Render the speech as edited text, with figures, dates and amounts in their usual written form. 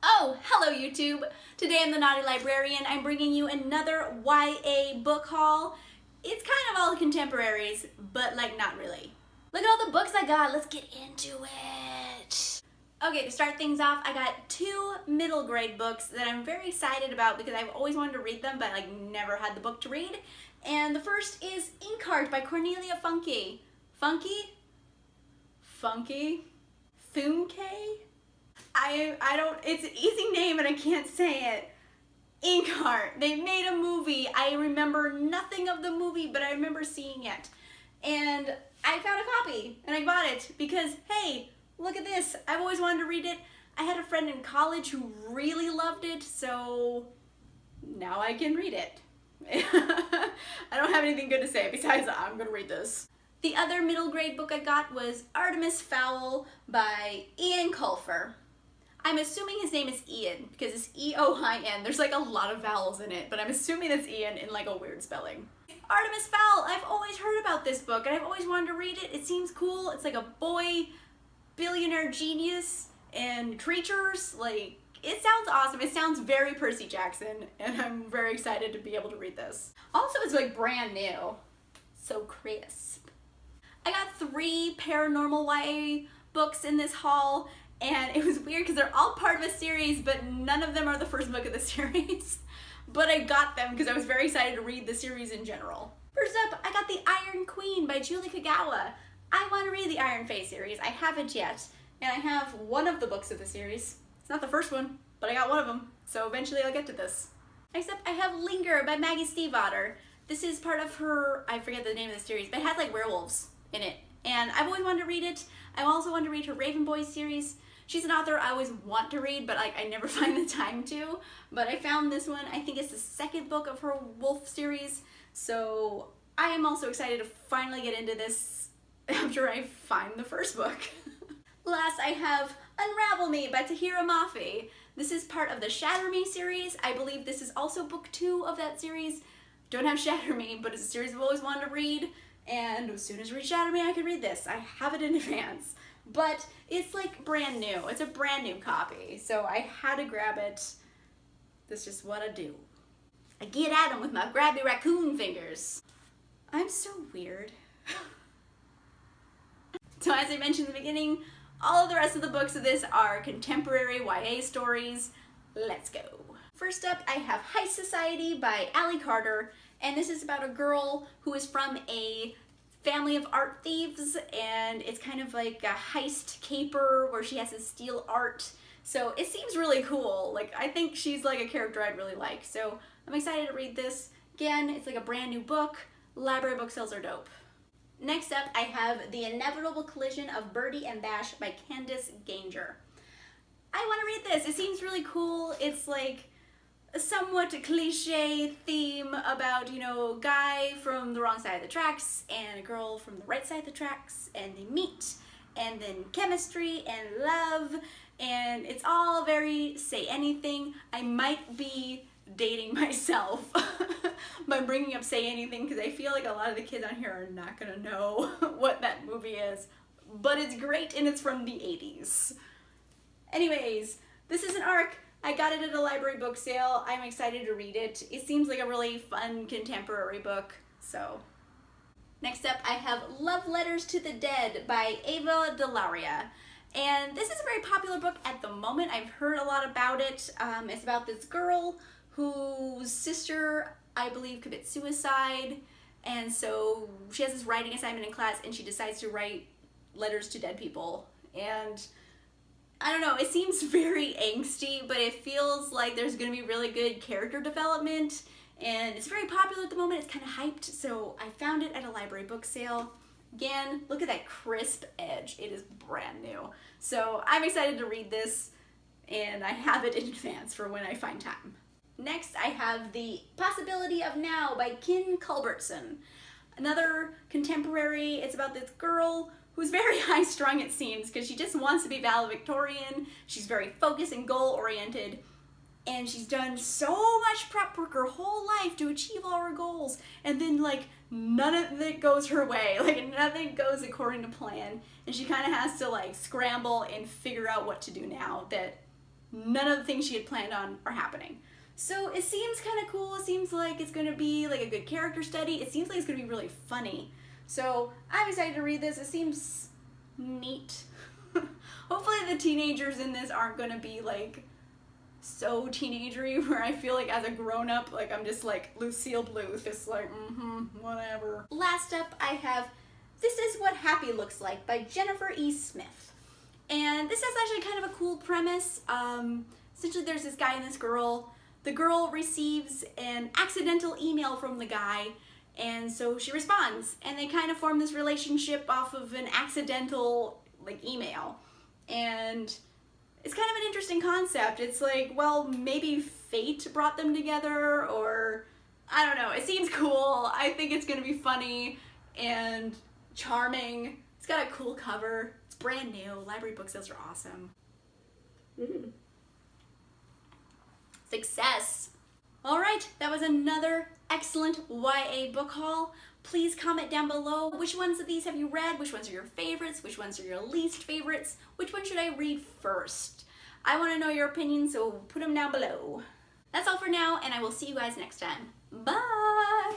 Oh, hello YouTube! Today I'm the Naughty Librarian. I'm bringing you another YA book haul. It's kind of all contemporaries, but like not really. Look at all the books I got, let's get into it! Okay, to start things off, I got two middle grade books that I'm very excited about because I've always wanted to read them, but like never had the book to read. And the first is Inkheart by Cornelia Funke. Funke? Funke? I don't, it's an easy name and I can't say it. Inkheart. They made a movie. I remember nothing of the movie, but I remember seeing it. And I found a copy and I bought it because, hey, look at this. I've always wanted to read it. I had a friend in college who really loved it, so now I can read it. I don't have anything good to say besides I'm gonna read this. The other middle grade book I got was Artemis Fowl by Ian Colfer. I'm assuming his name is Ian because it's E-O-I-N. There's like a lot of vowels in it, but I'm assuming that's Ian in like a weird spelling. Artemis Fowl, I've always heard about this book and I've always wanted to read it. It seems cool. It's like a boy billionaire genius and creatures. Like, it sounds awesome. It sounds very Percy Jackson and I'm very excited to be able to read this. Also, it's like brand new. So crisp. I got 3 paranormal YA books in this haul. And it was weird because they're all part of a series, but none of them are the first book of the series. But I got them because I was very excited to read the series in general. First up, I got The Iron Queen by Julie Kagawa. I want to read the Iron Fae series. I haven't yet. And I have one of the books of the series. It's not the first one, but I got one of them. So eventually I'll get to this. Next up, I have Linger by Maggie Stiefvater. This is part of her, I forget the name of the series, but it has like werewolves in it. And I've always wanted to read it. I also wanted to read her Raven Boys series. She's an author I always want to read, but like I never find the time to. But I found this one. I think it's the second book of her Wolf series. So I am also excited to finally get into this after I find the first book. Last, I have Unravel Me by Tahira Mafi. This is part of the Shatter Me series. I believe this is also book 2 of that series. Don't have Shatter Me, but it's a series I've always wanted to read. And as soon as I read Shatter Me, I can read this. I have it in advance. But it's like brand new. It's a brand new copy. So I had to grab it. That's just what I do. I get at them with my grabby raccoon fingers. I'm so weird. So as I mentioned in the beginning, all of the rest of the books of this are contemporary YA stories. Let's go. First up, I have Heist Society by Allie Carter. And this is about a girl who is from a family of art thieves, and it's kind of like a heist caper where she has to steal art. So it seems really cool. Like, I think she's like a character I'd really like. So I'm excited to read this. Again, it's like a brand new book. Library book sales are dope. Next up, I have The Inevitable Collision of Birdie and Bash by Candace Ganger. I want to read this. It seems really cool. It's like a somewhat cliche theme about, you know, a guy from the wrong side of the tracks and a girl from the right side of the tracks, and they meet, and then chemistry and love, and it's all very say anything. I might be dating myself by bringing up Say Anything because I feel like a lot of the kids on here are not gonna know what that movie is, but it's great and it's from the 80s. Anyways, this is an ARC. I got it at a library book sale. I'm excited to read it. It seems like a really fun contemporary book, so. Next up, I have Love Letters to the Dead by Ava DeLauria. And this is a very popular book at the moment. I've heard a lot about it. It's about this girl whose sister, I believe, commits suicide. And so she has this writing assignment in class and she decides to write letters to dead people. And I don't know, it seems very angsty, but it feels like there's gonna be really good character development, and it's very popular at the moment. It's kind of hyped, so I found it at a library book sale. Again, look at that crisp edge. It is brand new. So I'm excited to read this, and I have it in advance for when I find time. Next, I have The Possibility of Now by Kin Culbertson. Another contemporary. It's about this girl who's very high-strung, it seems, because she just wants to be valedictorian. She's very focused and goal-oriented, and she's done so much prep work her whole life to achieve all her goals, and then like none of it goes her way. Like nothing goes according to plan, and she kind of has to like scramble and figure out what to do now that none of the things she had planned on are happening. So it seems kind of cool. It seems like it's going to be like a good character study. It seems like it's going to be really funny. So I'm excited to read this. It seems neat. Hopefully the teenagers in this aren't going to be like so teenagery where I feel like as a grown-up, like I'm just like Lucille Bluth, just like, whatever. Last up I have This Is What Happy Looks Like by Jennifer E. Smith. And this has actually kind of a cool premise. Essentially there's this guy and this girl. The girl receives an accidental email from the guy, and so she responds, and they kind of form this relationship off of an accidental like email. And it's kind of an interesting concept. It's like, well, maybe fate brought them together, or I don't know. It seems cool. I think it's gonna be funny and charming. It's got a cool cover. It's brand new. Library book sales are awesome. Success. All right, that was another excellent YA book haul. Please comment down below which ones of these have you read, which ones are your favorites, which ones are your least favorites, which one should I read first? I want to know your opinion, so put them down below. That's all for now, and I will see you guys next time. Bye!